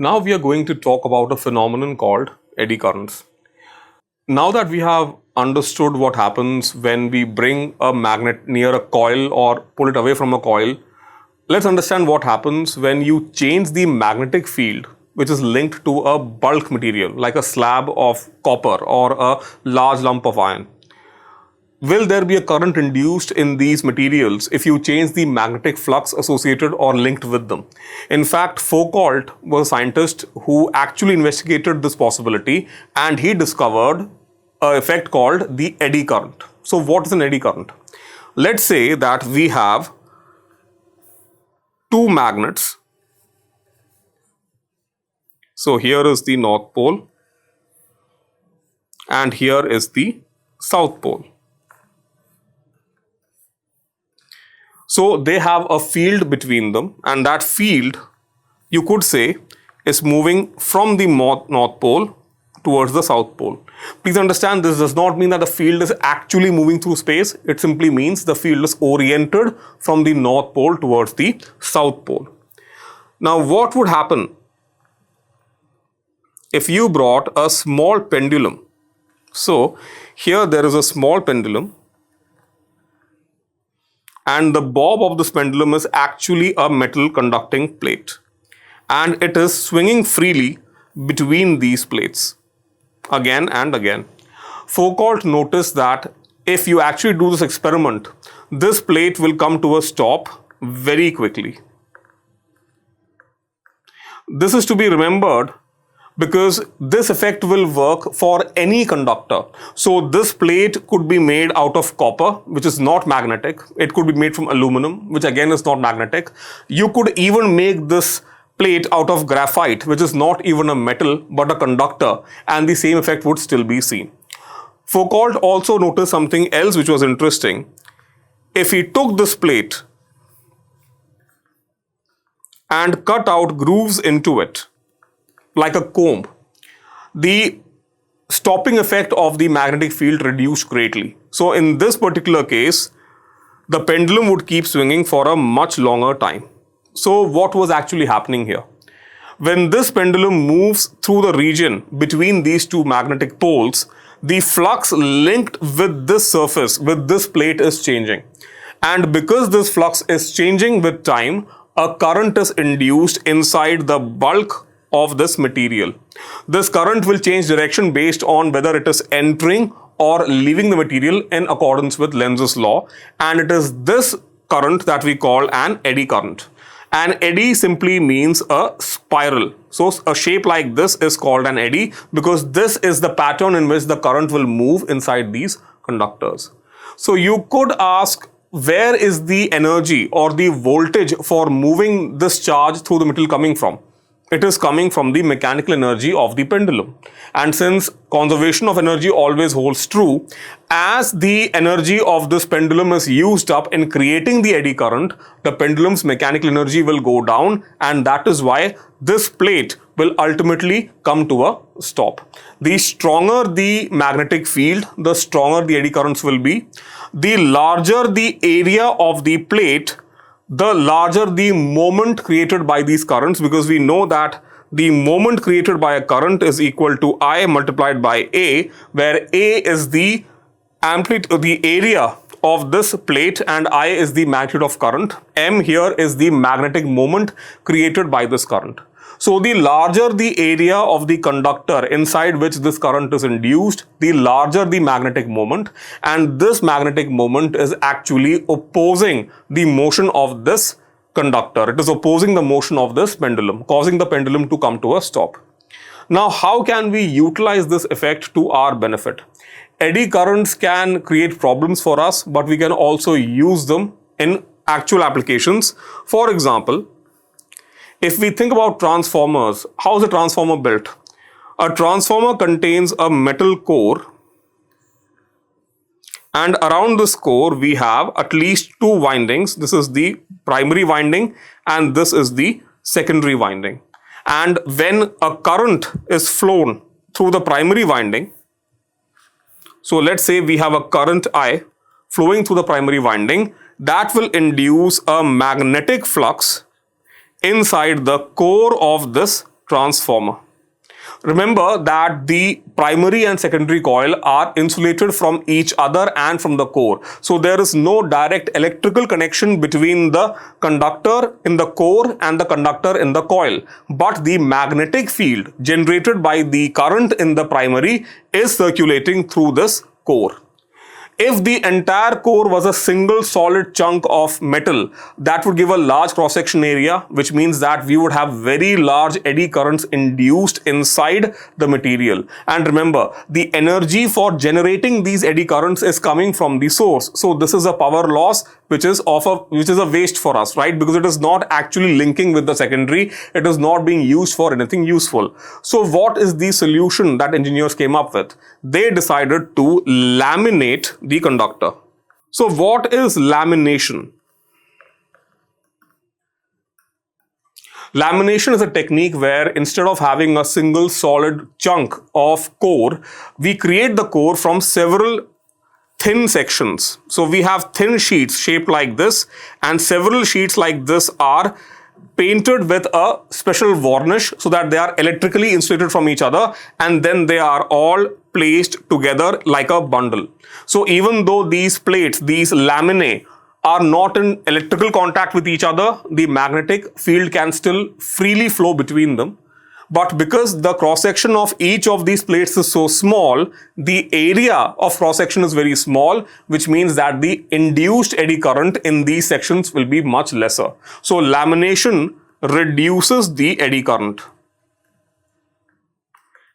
Now we are going to talk about a phenomenon called eddy currents. Now that we have understood what happens when we bring a magnet near a coil or pull it away from a coil, let's understand what happens when you change the magnetic field which is linked to a bulk material like a slab of copper or a large lump of iron. Will there be a current induced in these materials if you change the magnetic flux associated or linked with them? In fact, Foucault was a scientist who actually investigated this possibility, and he discovered an effect called the eddy current. So what is an eddy current? Let's say that we have two magnets. So here is the North Pole and here is the South Pole. So they have a field between them, and that field, you could say, is moving from the North Pole towards the South Pole. Please understand, this does not mean that the field is actually moving through space. It simply means the field is oriented from the North Pole towards the South Pole. Now, what would happen if you brought a small pendulum? So here there is a small pendulum, and the bob of this pendulum is actually a metal conducting plate, and it is swinging freely between these plates again and again. Foucault noticed that if you actually do this experiment, this plate will come to a stop very quickly. This is to be remembered because this effect will work for any conductor. So this plate could be made out of copper, which is not magnetic. It could be made from aluminum, which again is not magnetic. You could even make this plate out of graphite, which is not even a metal but a conductor, and the same effect would still be seen. Foucault also noticed something else which was interesting. If he took this plate and cut out grooves into it, like a comb, the stopping effect of the magnetic field reduced greatly. So in this particular case, the pendulum would keep swinging for a much longer time. So what was actually happening here? When this pendulum moves through the region between these two magnetic poles, the flux linked with this surface, with this plate, is changing. And because this flux is changing with time, a current is induced inside the bulk of this material. This current will change direction based on whether it is entering or leaving the material in accordance with Lenz's law, and it is this current that we call an eddy current. An eddy simply means a spiral. So a shape like this is called an eddy because this is the pattern in which the current will move inside these conductors. So you could ask, where is the energy or the voltage for moving this charge through the material coming from? It is coming from the mechanical energy of the pendulum. And since conservation of energy always holds true, as the energy of this pendulum is used up in creating the eddy current, the pendulum's mechanical energy will go down, and that is why this plate will ultimately come to a stop. The stronger the magnetic field, the stronger the eddy currents will be. The larger the area of the plate, the larger the moment created by these currents, because we know that the moment created by a current is equal to I multiplied by A, where A is the amplitude, the area of this plate, and I is the magnitude of current. M here is the magnetic moment created by this current. So the larger the area of the conductor inside which this current is induced, the larger the magnetic moment, and this magnetic moment is actually opposing the motion of this conductor. It is opposing the motion of this pendulum, causing the pendulum to come to a stop. Now, how can we utilize this effect to our benefit? Eddy currents can create problems for us, but we can also use them in actual applications. For example, if we think about transformers, how is a transformer built? A transformer contains a metal core, and around this core we have at least two windings. This is the primary winding and this is the secondary winding. And when a current is flown through the primary winding, so let's say we have a current I flowing through the primary winding, that will induce a magnetic flux inside the core of this transformer. Remember that the primary and secondary coil are insulated from each other and from the core. So there is no direct electrical connection between the conductor in the core and the conductor in the coil. But the magnetic field generated by the current in the primary is circulating through this core. If the entire core was a single solid chunk of metal, that would give a large cross-section area, which means that we would have very large eddy currents induced inside the material. And remember, the energy for generating these eddy currents is coming from the source. So this is a power loss which is a waste for us, right? Because it is not actually linking with the secondary. It is not being used for anything useful. So what is the solution that engineers came up with? They decided to laminate the conductor. So what is lamination? Lamination is a technique where instead of having a single solid chunk of core, we create the core from several thin sections. So we have thin sheets shaped like this, and several sheets like this are painted with a special varnish so that they are electrically insulated from each other, and then they are all placed together like a bundle. So even though these plates, these laminae, are not in electrical contact with each other, the magnetic field can still freely flow between them. But because the cross-section of each of these plates is so small, the area of cross-section is very small, which means that the induced eddy current in these sections will be much lesser. So lamination reduces the eddy current.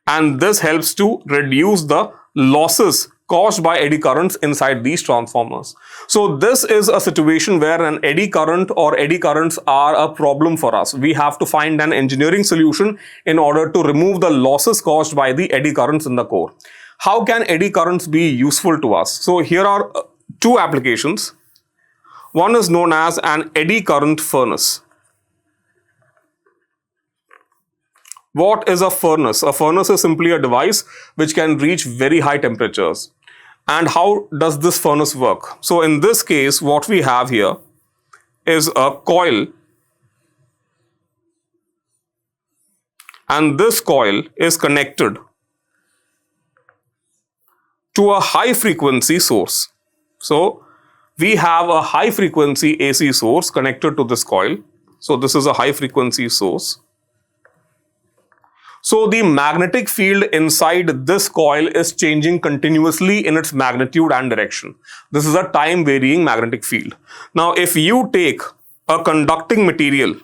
And this helps to reduce the losses caused by eddy currents inside these transformers. So this is a situation where an eddy current or eddy currents are a problem for us. We have to find an engineering solution in order to remove the losses caused by the eddy currents in the core. How can eddy currents be useful to us? So here are two applications. One is known as an eddy current furnace. What is a furnace? A furnace is simply a device which can reach very high temperatures. And how does this furnace work? So in this case, what we have here is a coil, and this coil is connected to a high frequency source. So we have a high frequency AC source connected to this coil. So this is a high frequency source. So the magnetic field inside this coil is changing continuously in its magnitude and direction. This is a time varying magnetic field. Now, if you take a conducting material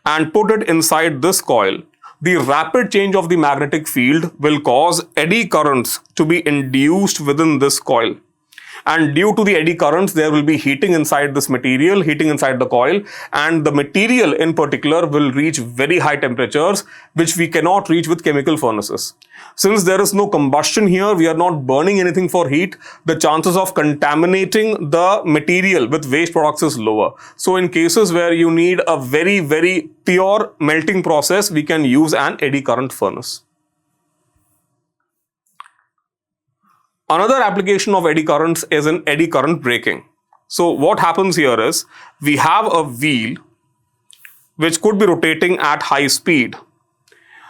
and put it inside this coil, the rapid change of the magnetic field will cause eddy currents to be induced within this coil. And due to the eddy currents, there will be heating inside this material, heating inside the coil, and the material in particular will reach very high temperatures, which we cannot reach with chemical furnaces. Since there is no combustion here, we are not burning anything for heat, the chances of contaminating the material with waste products is lower. So in cases where you need a very, very pure melting process, we can use an eddy current furnace. Another application of eddy currents is in eddy current braking. So what happens here is, we have a wheel which could be rotating at high speed.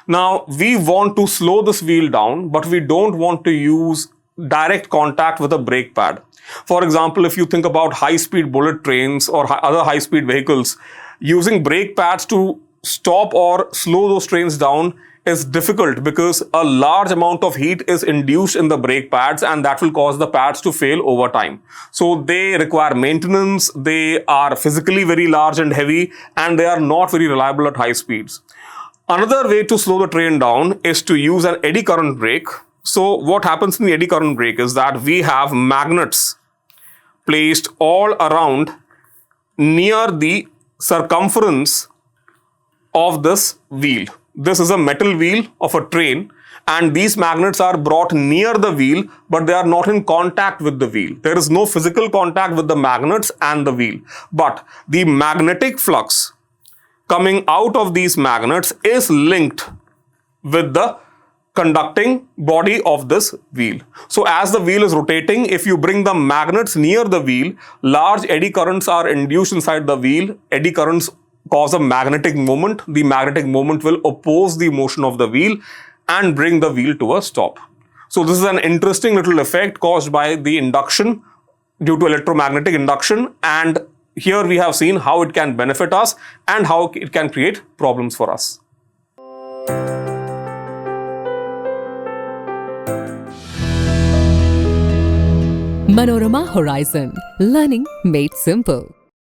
Now we want to slow this wheel down, but we don't want to use direct contact with a brake pad. For example, if you think about high-speed bullet trains or other high-speed vehicles, using brake pads to stop or slow those trains down is difficult because a large amount of heat is induced in the brake pads, and that will cause the pads to fail over time. So they require maintenance, they are physically very large and heavy, and they are not very reliable at high speeds. Another way to slow the train down is to use an eddy current brake. So what happens in the eddy current brake is that we have magnets placed all around near the circumference of this wheel. This is a metal wheel of a train, and these magnets are brought near the wheel, but they are not in contact with the wheel. There is no physical contact with the magnets and the wheel, but the magnetic flux coming out of these magnets is linked with the conducting body of this wheel. So as the wheel is rotating, if you bring the magnets near the wheel, large eddy currents are induced inside the wheel. Eddy currents cause a magnetic moment. The magnetic moment will oppose the motion of the wheel and bring the wheel to a stop. So this is an interesting little effect caused by the induction due to electromagnetic induction, and here we have seen how it can benefit us and how it can create problems for us. Manorama Horizon, learning made simple.